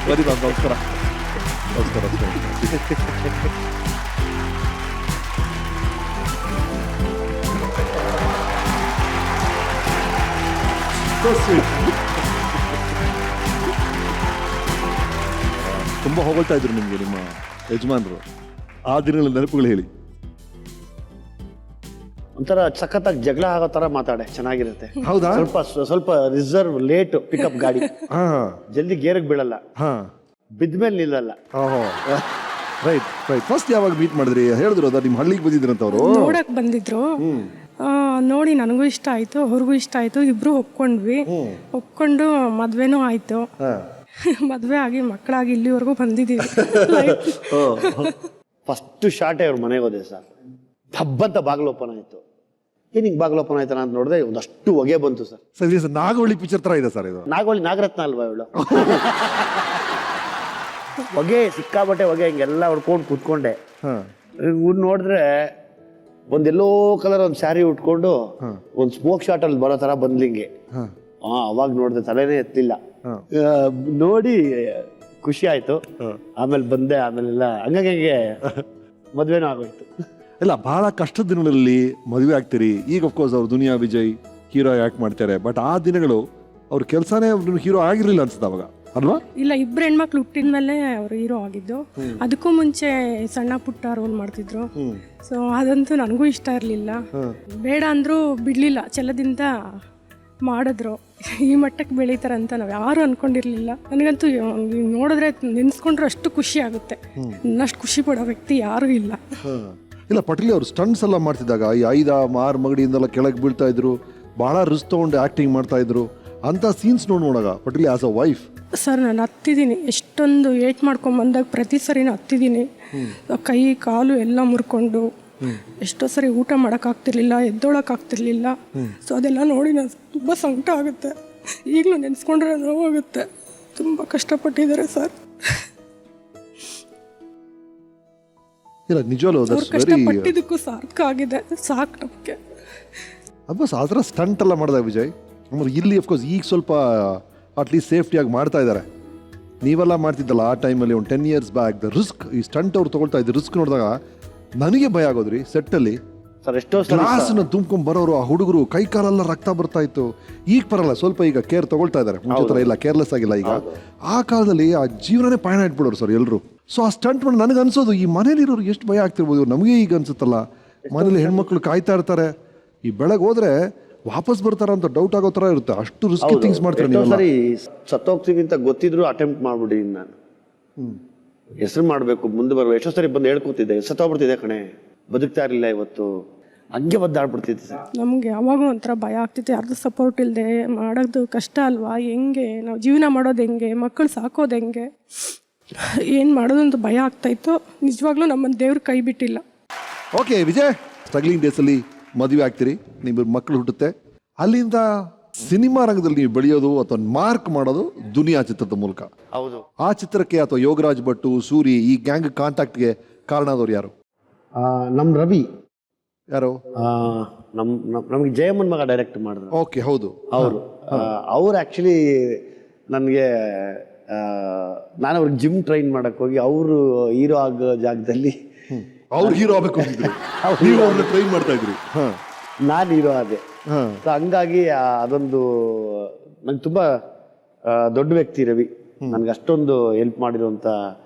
ಬರೀ ಮ್ಯಾಮ್, ನಮಸ್ಕಾರ. ನಮಸ್ಕಾರ. ತುಂಬ ಹೊಗಳ್ತಾ ಇದ್ರು ನಿಮಗೆ ನಿಮ್ಮ ಯಜಮಾನರು. ಆ ದಿನಗಳ ನೆನಪುಗಳು ಹೇಳಿ. ಒಂಥರ ಸಖತ್ತಾಗಿ ಜಗಳ ಆಗೋ ತರ ಮಾತಾಡೆ, ಚೆನ್ನಾಗಿರುತ್ತೆ. ಹೌದಾ? ಸ್ವಲ್ಪ ರಿಸರ್ವ್, ಲೇಟ್ ಪಿಕಪ್ ಗಾಡಿ, ಜಲ್ದಿ ಗೇರ್ಗೆ ಬೀಳಲ್ಲ, ಬಿದ್ಮೇಲೆ ನಿಲ್ಲಲ್ಲ. Right right. ಫಸ್ಟ್ ಯಾವಾಗ ಮೀಟ್ ಮಾಡಿದ್ರಿ? ಹೇಳಿದ್ರು ಅದ ನಿಮ್ಮ ಹಳ್ಳಿಗೆ ಬಂದಿದ್ರಂತ ಅವರು ನೋಡಕ್ ಬಂದಿದ್ರು. ನೋಡಿ ನನಗೂ ಇಷ್ಟ ಆಯ್ತು, ಅವ್ರಿಗೂ ಇಷ್ಟ ಆಯ್ತು, ಇಬ್ರು ಒಪ್ಕೊಂಡು ಮದ್ವೆನೂ ಆಯ್ತು. ಮದ್ವೆ ಆಗಿ ಮಕ್ಕಳಾಗಿ ಇಲ್ಲಿವರೆಗೂ ಬಂದಿದ್ದೀವಿ. ಫಸ್ಟ್ ಶಾರ್ಟೇ ಅವ್ರ ಮನೆಗೆ ಹೋದೆ ಸರ್. ಹಬ್ಬಂತ ಬಾಗಿಲು ಓಪನ್ ಆಯ್ತು. ಏನಿಗೆ ಬಾಗಿಲು ಓಪನ್ ಆಯ್ತಾನ ಅಂತ ನೋಡಿದ್ರೆ ಒಂದಷ್ಟು ಹೊಗೆ ಬಂತು ಸರ್. ಸರ್ ನಾಗವಳ್ಳಿ ಪಿಕ್ಚರ್ ತರ ಇದೆ ಸರ್ ಇದು. ನಾಗವಳ್ಳಿ ನಾಗರತ್ನ ಅಲ್ವಾ ಇವಳು? ಹೊಗೆ ಸಿಕ್ಕಾಬಟ್ಟೆ ಹೊಗೆ, ಹಿಂಗೆಲ್ಲ ಹೊಡ್ಕೊಂಡು ಕೂತ್ಕೊಂಡೆ. ನೋಡಿದ್ರೆ ಒಂದೆಲ್ಲೋ ಕಲರ್ ಒಂದು ಸ್ಯಾರಿ ಉಟ್ಕೊಂಡು ಒಂದು ಸ್ಮೋಕ್ ಶಾಟ್ ಅಲ್ಲಿ ಬರೋ ತರ ಬಂದ್ಲಿಂಗೆ. ಅವಾಗ ನೋಡಿದೆ, ತಲೆನೇ ಎತ್ತಿಲ್ಲ. ನೋಡಿ ಖುಷಿ ಆಯ್ತು. ಆಮೇಲೆ ಬಂದೆ. ಆಮೇಲೆಲ್ಲ ಹಂಗಾಗಿ ಮದ್ವೆನೂ ಆಗೋಯ್ತು. ಇಲ್ಲ, ಬಹಳ ಕಷ್ಟದ ದಿನಗಳಲ್ಲಿ ಮದುವೆ ಆಗ್ತೀರಿ. ಈಗ ಅಫ್ಕೋರ್ಸ್ ಅವ್ರು ದುನಿಯಾ ವಿಜಯ್ ಹೀರೋ ಆಕ್ಟ್ ಮಾಡ್ತಾರೆ. ಬಟ್ ಆ ದಿನಗಳು ಅವ್ರ ಕೆಲಸನೇ ಹೀರೋ ಆಗಿರ್ಲಿಲ್ಲ ಅನ್ಸುತ್ತೆ ಅವಾಗ, ಅಲ್ವಾ? ಇಲ್ಲ, ಇಬ್ರು ಹೆಣ್ಮಕ್ಳು ಹುಟ್ಟಿದ ಮೇಲೆ ಅವ್ರು ಹೀರೋ ಆಗಿದ್ದು. ಅದಕ್ಕೂ ಮುಂಚೆ ಸಣ್ಣ ಪುಟ್ಟ ರೋಲ್ ಮಾಡ್ತಿದ್ರು. ಸೊ ಅದಂತೂ ನನಗೂ ಇಷ್ಟ ಇರಲಿಲ್ಲ. ಬೇಡ ಅಂದ್ರೂ ಬಿಡ್ಲಿಲ್ಲ, ಛಲದಿಂದ ಮಾಡಿದ್ರು. ಈ ಮಟ್ಟಕ್ಕೆ ಬೆಳೀತಾರೆ ಅಂತ ನಾವು ಯಾರು ಅನ್ಕೊಂಡಿರ್ಲಿಲ್ಲ. ನನಗಂತೂ ನೋಡಿದ್ರೆ ನೆನ್ಸ್ಕೊಂಡ್ರೆ ಅಷ್ಟು ಖುಷಿ ಆಗುತ್ತೆ. ಇನ್ನಷ್ಟು ಖುಷಿ ಪಡೋ ವ್ಯಕ್ತಿ ಯಾರೂ ಇಲ್ಲ. ಇಲ್ಲ, ಪಟೇಲ್ ಅವರು ಸ್ಟಂಟ್ಸ್ ಎಲ್ಲ ಮಾಡ್ತಿದ್ದಾಗ ಈ 5-6 ಮಗಡಿಯಿಂದೆಲ್ಲ ಕೆಳಗೆ ಬೀಳ್ತಾ ಇದ್ರು, ಬಹಳ ರಿಸ್ಕ್ ತಗೊಂಡು ಆಕ್ಟಿಂಗ್ ಮಾಡ್ತಾ ಇದ್ರು. ಅಂತ ಸೀನ್ಸ್ ನೋಡೋಣ Patel as a wife. Sir, ನಾನು ಹತ್ತಿದ್ದೀನಿ, ಎಷ್ಟೊಂದು ಏಟ್ ಮಾಡ್ಕೊಂಬಂದಾಗ ಪ್ರತಿ ಸರಿನೂ ಹತ್ತಿದ್ದೀನಿ. ಕೈ ಕಾಲು ಎಲ್ಲ ಮುರ್ಕೊಂಡು ಎಷ್ಟೋ ಸರಿ ಊಟ ಮಾಡೋಕ್ಕಾಗ್ತಿರ್ಲಿಲ್ಲ, ಎದ್ದೋಳಕ್ಕಾಗ್ತಿರ್ಲಿಲ್ಲ. ಸೊ ಅದೆಲ್ಲ ನೋಡಿ ನಾನು ತುಂಬ ಸಂಕಟ ಆಗುತ್ತೆ. ಈಗಲೂ ನೆನೆಸ್ಕೊಂಡ್ರೆ ನೋವಾಗುತ್ತೆ. ತುಂಬ ಕಷ್ಟಪಟ್ಟಿದ್ದಾರೆ ಸರ್. ಇಲ್ಲ, ನಿಜವಲ್ಲೂ ಕಷ್ಟಪಟ್ಟಿದ್ದಕ್ಕೂ ಸಾರ್ಥಕ ಆಗಿದೆ. ಸಾಕು ನಮಗೆ. ಅಬ್ಬಸ್ ಆ ಥರ ಸ್ಟಂಟ್ ಎಲ್ಲ ಮಾಡಿದಾಗ ವಿಜಯ್ ಆಮೇಲೆ ಇಲ್ಲಿ ಅಫ್ಕೋರ್ಸ್ ಈಗ ಸ್ವಲ್ಪ ಅಟ್ಲೀಸ್ಟ್ ಸೇಫ್ಟಿಯಾಗಿ ಮಾಡ್ತಾ ಇದ್ದಾರೆ. ನೀವೆಲ್ಲ ಮಾಡ್ತಿದ್ದಲ್ಲ ಆ ಟೈಮಲ್ಲಿ ಒಂದು 10 years ಬ್ಯಾಕ್. ದ ರಿಸ್ಕ್ ಈ ಸ್ಟಂಟ್ ಅವ್ರು ತೊಗೊಳ್ತಾ ಇದ್ದು ರಿಸ್ಕ್ ನೋಡಿದಾಗ ನನಗೆ ಭಯ ಆಗೋದ್ರಿ. ಸೆಟ್ಟಲ್ಲಿ ಗ್ಲಾಸ್ನ ತುಂಬ್ಕೊಂಡ್ ಬರೋರು ಆ ಹುಡುಗರು ಕೈ ಕಾಲೆಲ್ಲ ರಕ್ತ ಬರ್ತಾ ಇತ್ತು. ಈಗ ಬರಲ್ಲ, ಸ್ವಲ್ಪ ಈಗ ಕೇರ್ ತಗೊಳ್ತಾ ಇದ್ದಾರೆ. ಮುಂಚೆ ಥರ ಇಲ್ಲ, ಕೇರ್ಲೆಸ್ ಆಗಿಲ್ಲ ಈಗ. ಆ ಕಾಲದಲ್ಲಿ ಆ ಜೀವನನೇ ಪಯಣ ಇಟ್ಬಿಡೋರು ಸರ್ ಎಲ್ಲರೂ. ಸೊ ಆ ಸ್ಟಂಟ್ ಮಾಡಿ ನನಗೆ ಅನ್ಸೋದು ಈ ಮನೇಲಿರೋರು ಎಷ್ಟು ಭಯ ಆಗ್ತಿರ್ಬೋದು. ನಮಗೆ ಈಗ ಅನ್ಸುತ್ತಲ್ಲ, ಮನೇಲಿ ಹೆಣ್ಮಕ್ಳು ಕಾಯ್ತಾ ಇರ್ತಾರೆ, ಈ ಬೆಳಗ್ಗೆ ಹೋದ್ರೆ ವಾಪಸ್ ಬರ್ತಾರ ಅಂತ ಡೌಟ್ ಆಗೋ ತರ ಇರುತ್ತೆ. ಅಷ್ಟು ರಿಸ್ಕಿ ಥಿಂಗ್ಸ್ ಮಾಡ್ತಾರೆ ನೀವು. ಸರಿ ಸತ್ತೋಗ್ತೀವಿ ಅಂತ ಗೊತ್ತಿದ್ರು ಅಟೆಂಪ್ಟ್ ಮಾಡ್ಬಿಡಿ. ನಾನು ಹೆಸರು ಮಾಡಬೇಕು, ಮುಂದೆ ಬರುವ. ಎಷ್ಟೋ ಸರಿ ಬಂದು ಹೇಳ್ಕೊತಿದ್ದೆ, ಸತ್ತೋಗ್ಬಿಡ್ತಿದ್ದೆ ಕಣೆ, ಬದುಕ್ತಾ ಇರಲಿಲ್ಲ ಇವತ್ತು, ಹಂಗೆ ಬದ್ದಾಡ್ಬಿಡ್ತಿದ್ದೆ ಸರ್. ನಮಗೆ ಯಾವಾಗೂ ಒಂಥರ ಭಯ ಆಗ್ತಿತ್ತು. ಯಾರ್ದು ಸಪೋರ್ಟ್ ಇಲ್ಲದೆ ಮಾಡೋದು ಕಷ್ಟ ಅಲ್ವಾ? ಹೆಂಗೆ ನಾವು ಜೀವನ ಮಾಡೋದು, ಹೆಂಗೆ ಮಕ್ಕಳು ಸಾಕೋದು, ಹೆಂಗೆ ಏನು ಮಾಡೋದು ಅಂತ ಭಯ ಆಗ್ತಾಯಿತ್ತು. ನಿಜವಾಗ್ಲೂ ನಮ್ಮನ್ನು ದೇವ್ರು ಕೈ ಬಿಟ್ಟಿಲ್ಲ. ಓಕೆ ವಿಜಯ್, ಸ್ಟ್ರಗ್ಲಿಂಗ್ ಡೇಸಲ್ಲಿ ಮದುವೆ ಆಗ್ತೀರಿ, ನಿಮ್ಮ ಮಕ್ಕಳು ಹುಟ್ಟುತ್ತೆ. ಅಲ್ಲಿಂದ ಸಿನಿಮಾ ರಂಗದಲ್ಲಿ ನೀವು ಬೆಳೆಯೋದು ಅಥವಾ ಮಾರ್ಕ್ ಮಾಡೋದು ದುನಿಯಾ ಚಿತ್ರದ ಮೂಲಕ. ಹೌದು. ಆ ಚಿತ್ರಕ್ಕೆ ಅಥವಾ ಯೋಗರಾಜ್ ಭಟ್ಟು, ಸೂರಿ, ಈ ಗ್ಯಾಂಗ್ ಕಾಂಟ್ಯಾಕ್ಟ್ಗೆ ಕಾರಣ ಆದವ್ರು ಯಾರು? ನಮ್ಮ ರವಿ. ಯಾರು? ನಮಗೆ ಜಯಮ್ಮನ್ ಮಗ ಡೈರೆಕ್ಟ್ ಮಾಡಿದ್ರು. ಓಕೆ, ಹೌದು. ಅವ್ರು ಆ್ಯಕ್ಚುಲಿ ನನಗೆ, ನಾನು ಅವ್ರಿಗೆ ಜಿಮ್ ಟ್ರೈನ್ ಮಾಡಕ್ಕೆ ಹೋಗಿ ಅವರು ಹೀರೋ ಆಗೋ ಜಾಗದಲ್ಲಿ ಅವ್ರು ಹೀರೋ ಆಗಬೇಕು ನೀವು ಟ್ರೈನ್ ಮಾಡ್ತಾ ಇದ್ರಿ. ನಾನು ಹೀರೋ ಆದೆ. ಹಂಗಾಗಿ ಅದೊಂದು ನಂಗೆ ತುಂಬ ದೊಡ್ಡ ವ್ಯಕ್ತಿ ರವಿ. ನನ್ಗೆ ಅಷ್ಟೊಂದು ಹೆಲ್ಪ್ ಮಾಡಿರುವಂಥ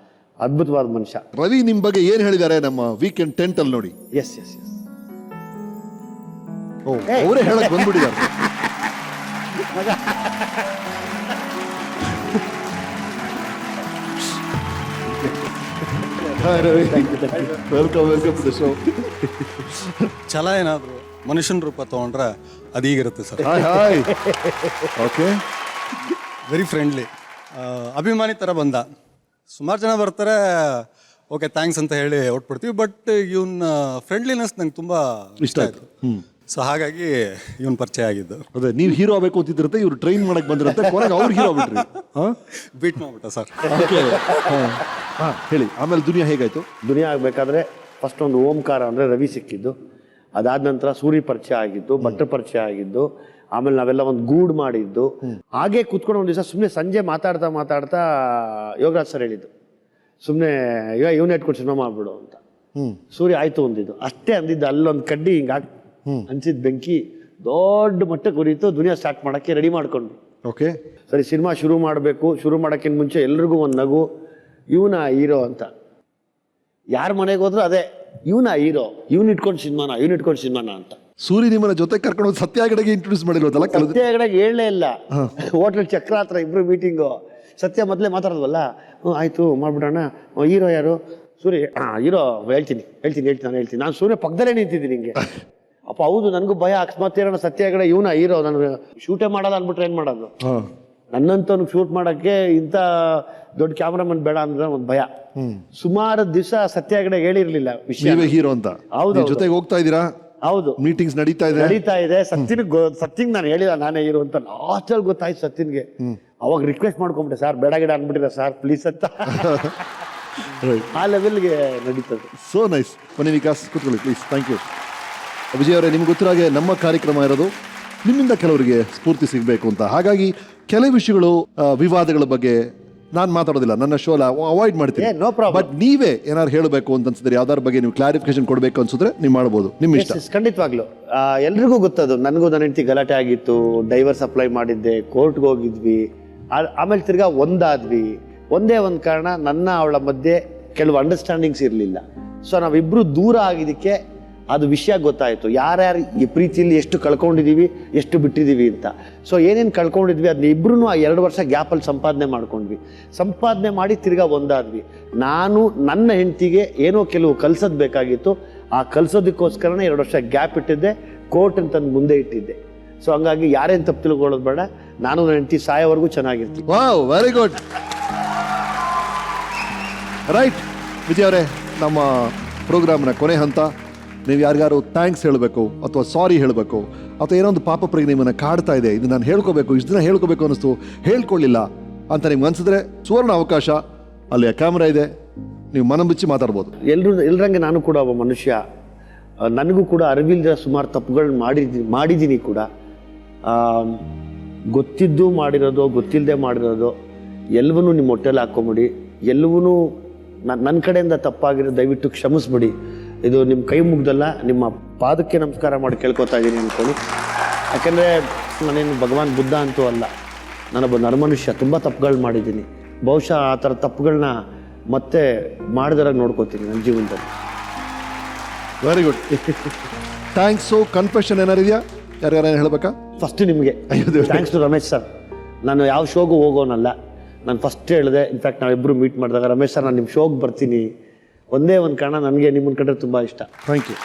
ಅದ್ಭುತವಾದ ಮನುಷ್ಯ. ರವಿ ನಿಮ್ಮ ಬಗ್ಗೆ ಏನು ಹೇಳಿದ್ದಾರೆ ನಮ್ಮ ವೀಕೆಂಡ್ 10 ಅಲ್ಲಿ ನೋಡಿ. ಎಸ್ ಎಸ್ ಎಸ್, ಅವರೇ ಹೇಳಕ್ ಬಂದ್ಬಿಟ್ಟಿದ್ದಾರೆ. ಛಲ ಏನಾದ್ರು ಮನುಷ್ಯನ ರೂಪ ತಗೊಂಡ್ರೆ ಅದೀಗಿರುತ್ತೆ ಸರ್. ಓಕೆ, ವೆರಿ ಫ್ರೆಂಡ್ಲಿ, ಅಭಿಮಾನಿ ಥರ ಬಂದ. ಸುಮಾರು ಜನ ಬರ್ತಾರೆ, ಓಕೆ ಥ್ಯಾಂಕ್ಸ್ ಅಂತ ಹೇಳಿ ಹೊಟ್ಬಿಡ್ತೀವಿ. ಬಟ್ ಇವನ್ ಫ್ರೆಂಡ್ಲಿನೆಸ್ ನಂಗೆ ತುಂಬ ಇಷ್ಟ ಆಯಿತು. ಸೊ ಹಾಗಾಗಿ ಇವನ್ ಪರಿಚಯ ಆಗಿದ್ದು. ಅದೇ, ನೀವು ಹೀರೋ ಆಗಬೇಕು ಅಂತಿದ್ರಂತೆ, ಇವ್ರು ಟ್ರೈನ್ ಮಾಡಕ್ ಬಂದಿರಂತೆ, ಕೊನೆಗೆ ಅವ್ರು ಹೀರೋ ಆಗ್ಬಿಟ್ರಿ. ಬೀಟ್ ಮಾಡ್ಬಿಟ್ಟ ಸರ್. ಹೇಳಿ, ಆಮೇಲೆ ದುನಿಯಾ ಹೇಗಾಯ್ತು? ದುನಿಯಾ ಆಗಬೇಕಾದ್ರೆ ಫಸ್ಟ್ ಒಂದು ಓಂಕಾರ ಅಂದರೆ ರವಿ ಸಿಕ್ಕಿದ್ದು. ಅದಾದ ನಂತರ ಸೂರಿ ಪರಿಚಯ ಆಗಿದ್ದು, ಭಟ್ರ ಪರಿಚಯ ಆಗಿದ್ದು, ಆಮೇಲೆ ನಾವೆಲ್ಲ ಒಂದು ಗೂಡ್ ಮಾಡಿದ್ದು. ಹಾಗೆ ಕುತ್ಕೊಂಡು ಒಂದು ದಿವಸ ಸುಮ್ಮನೆ ಸಂಜೆ ಮಾತಾಡ್ತಾ ಯೋಗರಾಜ್ ಸರ್ ಹೇಳಿದ್ದು, ಸುಮ್ಮನೆ ಈಗ ಇವನ್ನ ಇಟ್ಕೊಂಡು ಸಿನಿಮಾ ಮಾಡ್ಬಿಡು ಅಂತ. ಸೂರ್ಯ ಆಯ್ತು ಅಂದಿದ್ದು, ಅಷ್ಟೇ ಅಂದಿದ್ದು. ಅಲ್ಲೊಂದು ಕಡ್ಡಿ ಹಿಂಗೆ ಹಂಚಿದ ಬೆಂಕಿ ದೊಡ್ಡ ಮಟ್ಟಕ್ಕೆ ಉರಿತು. ದುನಿಯಾ ಸ್ಟಾರ್ಟ್ ಮಾಡೋಕ್ಕೆ ರೆಡಿ ಮಾಡ್ಕೊಂಡ್ರು. ಓಕೆ, ಸರಿ ಸಿನಿಮಾ ಶುರು ಮಾಡಬೇಕು. ಶುರು ಮಾಡೋಕ್ಕಿಂತ ಮುಂಚೆ ಎಲ್ರಿಗೂ ಒಂದು ನಗು, ಇವನ ಹೀರೋ ಅಂತ. ಯಾರ ಮನೆಗೆ ಹೋದ್ರು ಅದೇ, ಇವನ ಹೀರೋ, ಇವನ್ ಇಟ್ಕೊಂಡು ಸಿನಿಮಾನ ಅಂತ. ಸೂರ್ಯ ನಿಮ್ಮನ್ನ ಜೊತೆ ಕರ್ಕೊಂಡು ಹೋಗಿ ಸತ್ಯ ಹೆಗಡೆಗೆ ಇಂಟ್ರೊಡ್ಯೂಸ್ ಮಾಡಿರೋದಲ್ಲ ಕೆಲವು ಸತ್ಯ ಹೆಗಡೆಗೆ ಹೇಳಲೇ ಇಲ್ಲ. ಹೋಟ್ಲ್ ಚಕ್ರ ಹತ್ರ ಇಬ್ರು ಮೀಟಿಂಗು. ಸತ್ಯ ಮೊದಲೇ ಮಾತಾಡೋದವಲ್ಲ, ಆಯ್ತು ಮಾಡ್ಬಿಡೋಣ. ಹೀರೋ ಯಾರು? ಸೂರ್ಯ. ಹೀರೋ ಹೇಳ್ತೀನಿ. ನಾನು ಸೂರ್ಯ ಪಕ್ಕದಲ್ಲೇ ನಿಂತಿದ್ದೀನಿ ಹಿಂಗೆ. ಅಪ್ಪ ಹೌದು, ನನಗೂ ಭಯ. ಅಕಸ್ಮಾತ್ ಇರೋಣ ಸತ್ಯ ಹೆಗಡೆ ಇವನ ಹೀರೋ, ನಾನು ಶೂಟೇ ಮಾಡಲ್ಲ ಅಂದ್ಬಿಟ್ರೆ ಏನ್ ಮಾಡೋದು? ನನ್ನಂತವ್ನು ಶೂಟ್ ಮಾಡಕ್ಕೆ ಇಂಥ ದೊಡ್ಡ ಕ್ಯಾಮ್ರಾಮನ್ ಬೇಡ ಅಂದ್ರೆ ಒಂದು ಭಯ. ಸುಮಾರು ದಿವಸ ಸತ್ಯ ಹೆಗಡೆ ಹೇಳಿರ್ಲಿಲ್ಲ ವಿಷಯ, ನೀವೇ ಹೀರೋ ಅಂತ. ಹೌದು, ಜೊತೆಗೆ ಹೋಗ್ತಾ ಇದ್ದೀರಾ? ಹೌದು, ಮೀಟಿಂಗ್ಸ್ ನಡೀತಾ ಇದೆ. ಸತ್ಯಂಗ್ ನಾನು ಹೇಳಿಲ್ಲ ನಾನೇ ಹೀರೋ ಅಂತ. ಲಾಸ್ಟಲ್ಲಿ ಗೊತ್ತಾಯ್ತು ಸತ್ಯನ್ಗೆ. ಅವಾಗ ರಿಕ್ವೆಸ್ಟ್ ಮಾಡ್ಕೊಂಬಿಟ್ಟೆ, ಸರ್ ಬೇಡ ಗಿಡ ಅನ್ಬಿಟ್ಟಿರ ಸರ್ ಪ್ಲೀಸ್ ಅಂತ. ಆ ಲೆವೆಲ್ಗೆ ನಡೀತದೆ. So nice. ಬನ್ನಿ ವಿಕಾಸ್, ಕೂತ್ಕೊಳ್ಳಿ ಪ್ಲೀಸ್. Thank you. ವಿಜಯ್ ಅವರೇ, ನಿಮ್ಗೆ ಗೊತ್ತಿರೋ ಹಾಗೆ ನಮ್ಮ ಕಾರ್ಯಕ್ರಮ ಇರೋದು ನಿಮ್ಮಿಂದ ಕೆಲವರಿಗೆ ಸ್ಫೂರ್ತಿ ಸಿಗಬೇಕು ಅಂತ. ಹಾಗಾಗಿ ಕೆಲವು ವಿಷಯಗಳು, ವಿವಾದಗಳ ಬಗ್ಗೆ ನಾನು ಮಾತಾಡೋದಿಲ್ಲ, ನನ್ನ ಶೋ ಅವಾಯ್ಡ್ ಮಾಡ್ತೀನಿ. No problem. ಬಟ್ ನೀವೇ ಏನಾದ್ರು ಹೇಳಬೇಕು ಅಂತ ಅನ್ಸಿದ್ರೆ, ಯಾವ್ದಾರ ಬಗ್ಗೆ ನೀವು ಕ್ಲಾರಿಫಿಕೇಶನ್ ಕೊಡಬೇಕು ಅನ್ಸಿದ್ರೆ ನೀವು ಮಾಡ್ಬೋದು, ನಿಮ್ಮ ಇಷ್ಟ. ಖಂಡಿತವಾಗ್ಲು ಎಲ್ರಿಗೂ ಗೊತ್ತದು. ನನಗೂ ನನ್ನ ಹೆಂಡತಿ ಗಲಾಟೆ ಆಗಿತ್ತು, ಡೈವರ್ಸ್ ಅಪ್ಲೈ ಮಾಡಿದ್ದೆ, ಕೋರ್ಟ್ಗೆ ಹೋಗಿದ್ವಿ, ಆಮೇಲೆ ತಿರ್ಗಾ ಒಂದಾದ್ವಿ. ಒಂದೇ ಒಂದು ಕಾರಣ, ನನ್ನ ಅವಳ ಮಧ್ಯೆ ಕೆಲವು ಅಂಡರ್ಸ್ಟ್ಯಾಂಡಿಂಗ್ಸ್ ಇರಲಿಲ್ಲ. ಸೊ ನಾವಿಬ್ರು ದೂರ ಆಗಿದ್ದಕ್ಕೆ ಅದು ವಿಷಯ ಗೊತ್ತಾಯಿತು. ಯಾರ್ಯಾರು ಈ ಪ್ರೀತಿಯಲ್ಲಿ ಎಷ್ಟು ಕಳ್ಕೊಂಡಿದ್ದೀವಿ, ಎಷ್ಟು ಬಿಟ್ಟಿದ್ದೀವಿ ಅಂತ. ಸೊ ಏನೇನು ಕಳ್ಕೊಂಡಿದ್ವಿ ಅದನ್ನ ಇಬ್ರು ಆ 2 ವರ್ಷ ಗ್ಯಾಪಲ್ಲಿ ಸಂಪಾದನೆ ಮಾಡಿ ತಿರ್ಗಾ ಒಂದಾದ್ವಿ. ನಾನು ನನ್ನ ಹೆಂಡತಿಗೆ ಏನೋ ಕೆಲವು ಕಲ್ಸೋದು ಬೇಕಾಗಿತ್ತು. ಆ ಕಲ್ಸೋದಕ್ಕೋಸ್ಕರನೇ 2 ವರ್ಷ ಗ್ಯಾಪ್ ಇಟ್ಟಿದ್ದೆ, ಕೋರ್ಟ್ ಅಂತಂದು ಮುಂದೆ ಇಟ್ಟಿದ್ದೆ. ಸೊ ಹಂಗಾಗಿ ಯಾರೇನು ತಪ್ಪು ತಿಳ್ಕೊಳ್ಳೋದು ಬೇಡ. ನಾನು ನನ್ನ ಹೆಂಡತಿ ಸಾಯೋವರೆಗೂ ಚೆನ್ನಾಗಿರ್ತೀವಿ. Wow, very good. Right Vijay ಅವರೇ, ನಮ್ಮ ಪ್ರೋಗ್ರಾಮ್ನ ಕೊನೆ ಹಂತ. ನೀವು ಯಾರಿಗಾರು ಥ್ಯಾಂಕ್ಸ್ ಹೇಳಬೇಕು, ಅಥವಾ ಸಾರಿ ಹೇಳಬೇಕು, ಅಥವಾ ಏನೋ ಒಂದು ಪಾಪ ಪ್ರಜ್ಞೆ ನಿಮ್ಮನ್ನು ಕಾಡ್ತಾ ಇದೆ, ಇದು ನಾನು ಹೇಳ್ಕೋಬೇಕು, ಇಷ್ಟು ದಿನ ಹೇಳ್ಕೋಬೇಕು ಅನ್ನಿಸ್ತು, ಹೇಳ್ಕೊಳ್ಳಿಲ್ಲ ಅಂತ ನಿಮ್ಗೆ ಅನ್ಸಿದ್ರೆ ಸುವರ್ಣ ಅವಕಾಶ. ಅಲ್ಲಿ ಕ್ಯಾಮ್ರಾ ಇದೆ, ನೀವು ಮನ ಬಿಚ್ಚಿ ಮಾತಾಡ್ಬೋದು. ಎಲ್ಲರಂಗೆ ನಾನು ಕೂಡ ಒಬ್ಬ ಮನುಷ್ಯ. ನನಗೂ ಕೂಡ ಅರಿವಿಲ್ಲದ ಸುಮಾರು ತಪ್ಪುಗಳನ್ನ ಮಾಡಿದ್ದೀನಿ ಕೂಡ. ಗೊತ್ತಿದ್ದು ಮಾಡಿರೋದು, ಗೊತ್ತಿಲ್ಲದೆ ಮಾಡಿರೋದು ಎಲ್ಲವನ್ನೂ ನಿಮ್ಮ ಹೊಟ್ಟೆಲ್ಲಿ ಹಾಕ್ಕೊಂಬಿಡಿ. ಎಲ್ಲವನ್ನೂ ನನ್ನ ಕಡೆಯಿಂದ ತಪ್ಪಾಗಿರೋ ದಯವಿಟ್ಟು ಕ್ಷಮಿಸ್ಬಿಡಿ. ಇದು ನಿಮ್ಮ ಕೈ ಮುಗ್ದಲ್ಲ, ನಿಮ್ಮ ಪಾದಕ್ಕೆ ನಮಸ್ಕಾರ ಮಾಡಿ ಕೇಳ್ಕೊತಾ ಇದ್ದೀನಿ ಅಂದ್ಕೊಳ್ಳಿ. ಯಾಕೆಂದರೆ ನಾನೇನು ಭಗವಾನ್ ಬುದ್ಧ ಅಂತೂ ಅಲ್ಲ, ನಾನೊಬ್ಬ ನರಮನುಷ್ಯ. ತುಂಬ ತಪ್ಪುಗಳು ಮಾಡಿದ್ದೀನಿ. ಬಹುಶಃ ಆ ಥರ ತಪ್ಪುಗಳನ್ನ ಮತ್ತೆ ಮಾಡಿದಾಗ ನೋಡ್ಕೋತೀನಿ ನನ್ನ ಜೀವನದಲ್ಲಿ. Very good. ಥ್ಯಾಂಕ್ಸು. ಕನ್ಫೆಷನ್ ಏನಾರಿದೆಯಾ? ಯಾರ್ಯಾರು ಹೇಳ್ಬೇಕಾ? ಫಸ್ಟ್ ನಿಮಗೆ ಥ್ಯಾಂಕ್ಸ್ ಟು ರಮೇಶ್ ಸರ್. ನಾನು ಯಾವ ಶೋಗೂ ಹೋಗೋನಲ್ಲ. ನಾನು ಫಸ್ಟ್ ಹೇಳಿದೆ, ಇನ್ಫ್ಯಾಕ್ಟ್ ನಾವಿಬ್ಬರು ಮೀಟ್ ಮಾಡಿದಾಗ, ರಮೇಶ್ ಸರ್ ನಾನು ನಿಮ್ಮ ಶೋಗೆ ಬರ್ತೀನಿ. ಒಂದೇ ಒಂದು ಕಾರಣ, ನನಗೆ ನಿಮ್ಮನ್ನ ಕಂಡ್ರೆ ತುಂಬ ಇಷ್ಟ. Thank you.